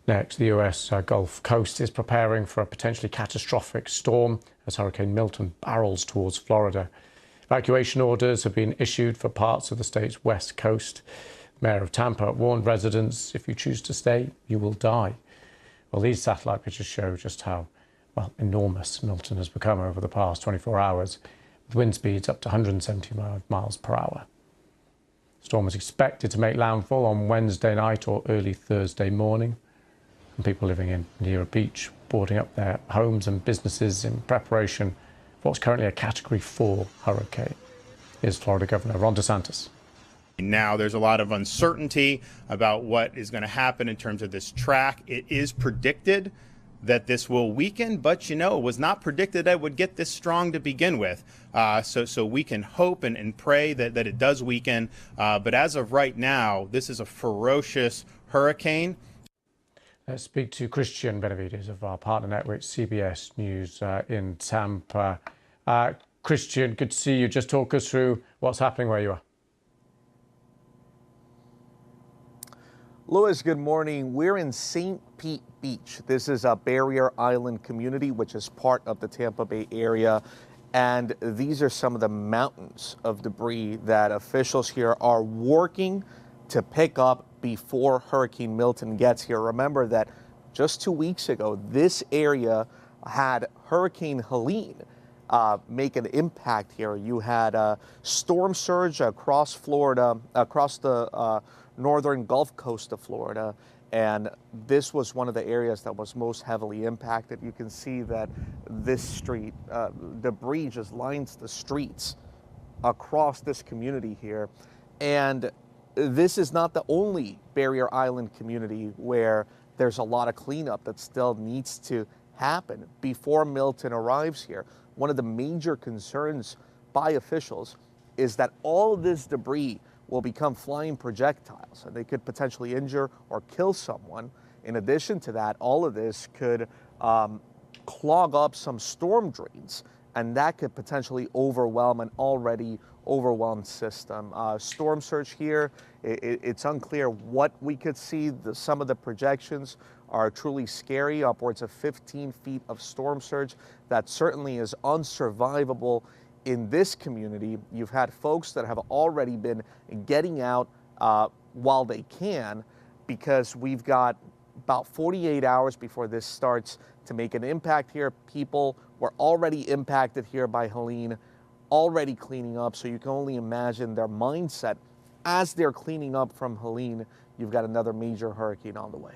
Next, the US Gulf Coast is preparing for a potentially catastrophic storm as Hurricane Milton barrels towards Florida. Evacuation orders have been issued for parts of the state's west coast. Mayor of Tampa warned residents, if you choose to stay, you will die. Well, these satellite pictures show just how, enormous Milton has become over the past 24 hours, with wind speeds up to 170 miles per hour. The storm is expected to make landfall on Wednesday night or early Thursday morning. And people living near a beach boarding up their homes and businesses in preparation for what's currently a Category 4 hurricane. Here's Florida Governor Ron DeSantis. Now there's a lot of uncertainty about what is going to happen in terms of this track. It is predicted that this will weaken, but it was not predicted that it would get this strong to begin with. So we can hope and pray that it does weaken. But as of right now, this is a ferocious hurricane. Let's speak to Christian Benavides of our partner network, CBS News in Tampa. Christian, good to see you. Just talk us through what's happening where you are. Louis, good morning. We're in St. Pete Beach. This is a barrier island community, which is part of the Tampa Bay area. And these are some of the mountains of debris that officials here are working to pick up before Hurricane Milton gets here. Remember that just 2 weeks ago, this area had Hurricane Helene make an impact here. You had a storm surge across Florida, across the northern Gulf Coast of Florida, and this was one of the areas that was most heavily impacted. You can see that this street, debris just lines the streets across this community here. And this is not the only barrier island community where there's a lot of cleanup that still needs to happen before Milton arrives here. One of the major concerns by officials is that all of this debris will become flying projectiles and they could potentially injure or kill someone. In addition to that, all of this could clog up some storm drains, and that could potentially overwhelm an already overwhelmed system. Storm surge here, it's unclear what we could see. Some of the projections are truly scary, upwards of 15 feet of storm surge. That certainly is unsurvivable in this community. You've had folks that have already been getting out while they can, because we've got about 48 hours before this starts to make an impact here. People were already impacted here by Helene, already cleaning up, so you can only imagine their mindset as they're cleaning up from Helene. You've got another major hurricane on the way.